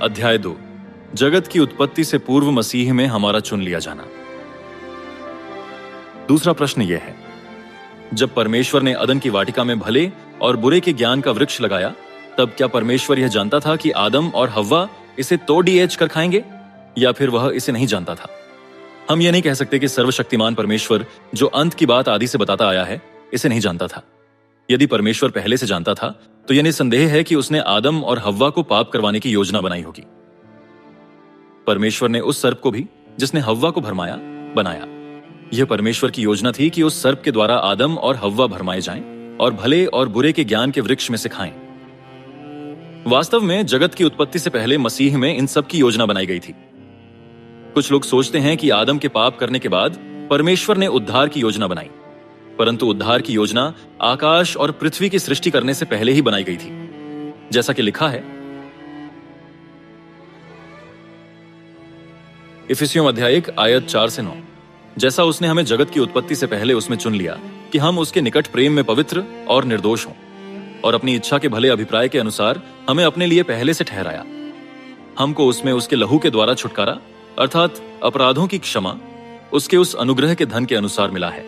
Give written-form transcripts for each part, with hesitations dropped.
अध्याय 2 जगत की उत्पत्ति से पूर्व मसीह में हमारा चुन लिया जाना। दूसरा प्रश्न यह है, जब परमेश्वर ने अदन की वाटिका में भले और बुरे के ज्ञान का वृक्ष लगाया, तब क्या परमेश्वर यह जानता था कि आदम और हव्वा इसे तोड़ कर खाएंगे, या फिर वह इसे नहीं जानता था? हम यह नहीं कह सकते कि सर्वशक्तिमान परमेश्वर, जो अंत की बात आदि से बताता आया है, इसे नहीं जानता था। यदि परमेश्वर पहले से जानता था, तो यह निसंदेह है कि उसने आदम और हव्वा को पाप करवाने की योजना बनाई होगी। परमेश्वर ने उस सर्प को भी, जिसने हव्वा को भरमाया, बनाया। यह परमेश्वर की योजना थी कि उस सर्प के द्वारा आदम और हव्वा भरमाए जाएं और भले और बुरे के ज्ञान के वृक्ष में से खाएं। वास्तव में जगत की उत्पत्ति से पहले मसीह में इन सब की योजना बनाई गई थी। कुछ लोग सोचते हैं कि आदम के पाप करने के बाद परमेश्वर ने उद्धार की योजना बनाई, परंतु उद्धार की योजना आकाश और पृथ्वी की सृष्टि करने से पहले ही बनाई गई थी। जैसा कि लिखा है इफिसियों अध्याय 1 आयत 4 से 9, जैसा उसने हमें जगत की उत्पत्ति से पहले उसमें चुन लिया कि हम उसके निकट प्रेम में पवित्र और निर्दोष हों, और अपनी इच्छा के भले अभिप्राय के अनुसार हमें अपने लिए पहले से ठहराया। हमको उसमें उसके लहू के द्वारा छुटकारा, अर्थात अपराधों की क्षमा, उसके उस अनुग्रह के धन के अनुसार मिला है।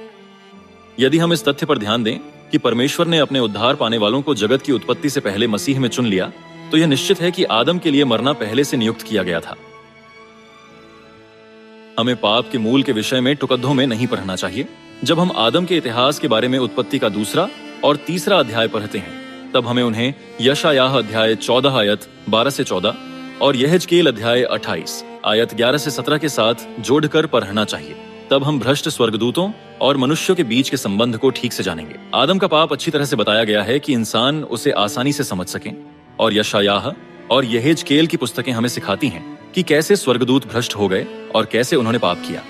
यदि हम इस तथ्य पर ध्यान दें कि परमेश्वर ने अपने उद्धार पाने वालों को जगत की उत्पत्ति से पहले मसीह में चुन लिया, तो यह निश्चित है कि आदम के लिए मरना पहले से नियुक्त किया गया था। हमें पाप के मूल के विषय में टुकड़ों में नहीं पढ़ना चाहिए। जब हम आदम के इतिहास के बारे में उत्पत्ति का 2 और 3 अध्याय पढ़ते हैं, तब हमें उन्हें यशायाह अध्याय 14 आयत 12 से 14 और यहेजकेल अध्याय 28 आयत 11 से 17 के साथ जोड़कर पढ़ना चाहिए। तब हम भ्रष्ट स्वर्गदूतों और मनुष्यों के बीच के संबंध को ठीक से जानेंगे। आदम का पाप अच्छी तरह से बताया गया है कि इंसान उसे आसानी से समझ सकें, और यशायाह और यहेजकेल की पुस्तकें हमें सिखाती हैं कि कैसे स्वर्गदूत भ्रष्ट हो गए और कैसे उन्होंने पाप किया।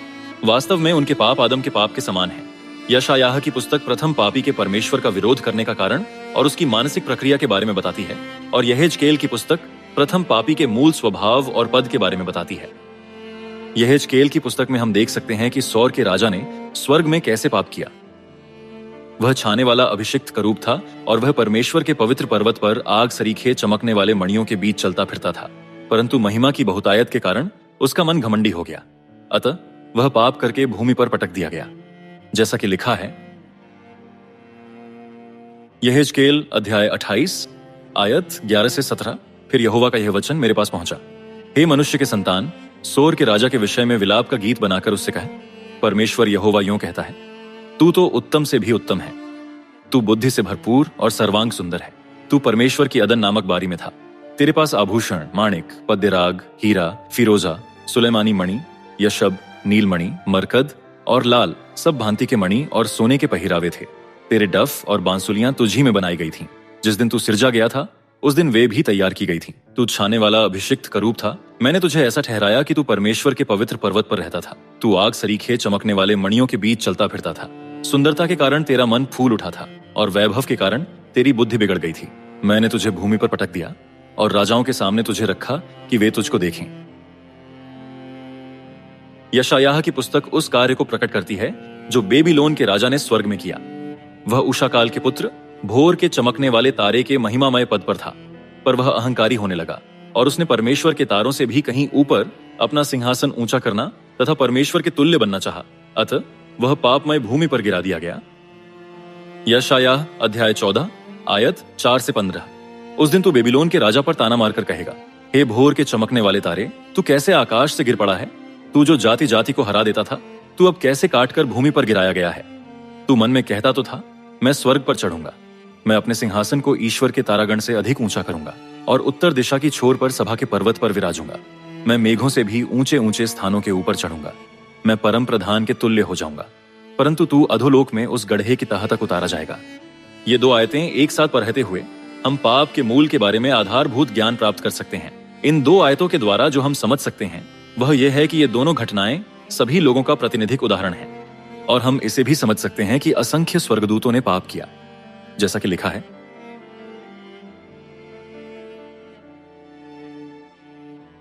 वास्तव में उनके पाप आदम के पाप के समान है। यशायाह की पुस्तक प्रथम पापी के परमेश्वर का विरोध करने का कारण और उसकी मानसिक प्रक्रिया के बारे में बताती है, और यहेजकेल की पुस्तक प्रथम पापी के मूल स्वभाव और पद के बारे में बताती है। यहेजकेल की पुस्तक में हम देख सकते हैं कि सौर के राजा ने स्वर्ग में कैसे पाप किया। वह छाने वाला अभिषिक्त करूब था, और वह परमेश्वर के पवित्र पर्वत पर आग सरीखे चमकने वाले मणियों के बीच चलता फिरता था, परंतु महिमा की बहुतायत के कारण उसका मन घमंडी हो गया। अतः वह पाप करके भूमि पर पटक दिया गया, जैसा कि लिखा है यहेजकेल अध्याय 28 आयत 11 से 17। फिर यहोवा का यह वचन मेरे पास पहुंचा, हे मनुष्य के संतान, सोर के राजा के विषय में विलाप का गीत बनाकर उससे कहे, परमेश्वर यहोवा यूं कहता है, तू तो उत्तम से भी उत्तम है, तू बुद्धि से भरपूर और सर्वांग सुंदर है। तू परमेश्वर की अदन नामक बारी में था। तेरे पास आभूषण, माणिक, पद्यराग, हीरा, फिरोजा, सुलेमानी मणि, यशब, नीलमणि, मरकद और लाल सब भांति के मणि और सोने के पहिरावे थे। तेरे डफ और बांसुलियां तुझी में बनाई गई थीं। जिस दिन तू सिरजा गया था, उस दिन वे भी तैयार की गई थी। तू छाने वाला अभिषिक्त करूब था। मैंने तुझे ऐसा ठहराया कि तू परमेश्वर के पवित्र पर्वत पर रहता था। तू आग सरीखे चमकने वाले मणियों के बीच चलता फिरता था। सुंदरता के कारण तेरा मन फूल उठा था, और वैभव के कारण तेरी बुद्धि बिगड़ गई थी। मैंने तुझे भूमि पर पटक दिया और राजाओं के सामने तुझे रखा कि वे तुझको देखें। यशायाह की पुस्तक उस कार्य को प्रकट करती है जो बेबीलोन के राजा ने स्वर्ग में किया। वह उषा काल के पुत्र भोर के चमकने वाले तारे के महिमामय पद पर था, पर वह अहंकारी होने लगा, और उसने परमेश्वर के तारों से भी कहीं ऊपर अपना सिंहासन ऊंचा करना तथा परमेश्वर के तुल्य बनना चाहा। अतः वह पापमय भूमि पर गिरा दिया गया। यशायाह अध्याय 14 आयत 4 से 15। उस दिन तू बेबीलोन के राजा पर ताना मारकर कहेगा, हे भोर के चमकने वाले तारे, तू कैसे आकाश से गिर पड़ा है? तू जो जाति जाति को हरा देता था, तू अब कैसे काटकर भूमि पर गिराया गया है? तू मन में कहता तो था, मैं स्वर्ग पर चढ़ूंगा, मैं अपने सिंहासन को ईश्वर के तारागण से अधिक ऊंचा करूंगा, और उत्तर दिशा की छोर पर सभा के पर्वत पर विराजूंगा। मैं मेघों से भी ऊंचे ऊंचे स्थानों के ऊपर चढ़ूंगा, मैं परम प्रधान के तुल्य हो जाऊंगा। परंतु तू अधोलोक में उस गड्ढे की तह तक उतारा जाएगा। ये 2 आयतें एक साथ पढ़ते हुए हम पाप के मूल के बारे में आधारभूत ज्ञान प्राप्त कर सकते हैं। इन 2 आयतों के द्वारा जो हम समझ सकते हैं वह यह है कि ये दोनों घटनाएं सभी लोगों का प्रातिनिधिक उदाहरण है, और हम इसे भी समझ सकते हैं कि असंख्य स्वर्गदूतों ने पाप किया, जैसा कि लिखा है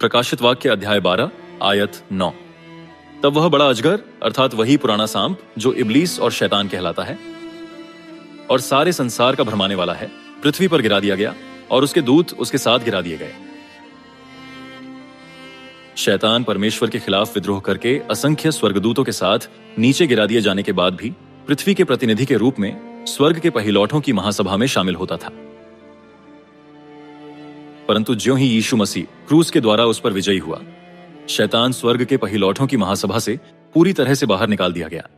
प्रकाशित वाक्य अध्याय 12 आयत 9। तब वह बड़ा अजगर, अर्थात वही पुराना सांप जो इब्लीस और शैतान कहलाता है और सारे संसार का भरमाने वाला है, पृथ्वी पर गिरा दिया गया, और उसके दूत उसके साथ गिरा दिए गए। शैतान परमेश्वर के खिलाफ विद्रोह करके असंख्य स्वर्गदूतों के साथ नीचे गिरा दिए जाने के बाद भी पृथ्वी के प्रतिनिधि के रूप में स्वर्ग के पहिलौठों की महासभा में शामिल होता था। परंतु ज्यों ही यीशु मसीह क्रूस के द्वारा उस पर विजयी हुआ, शैतान स्वर्ग के पहिलौठों की महासभा से पूरी तरह से बाहर निकाल दिया गया।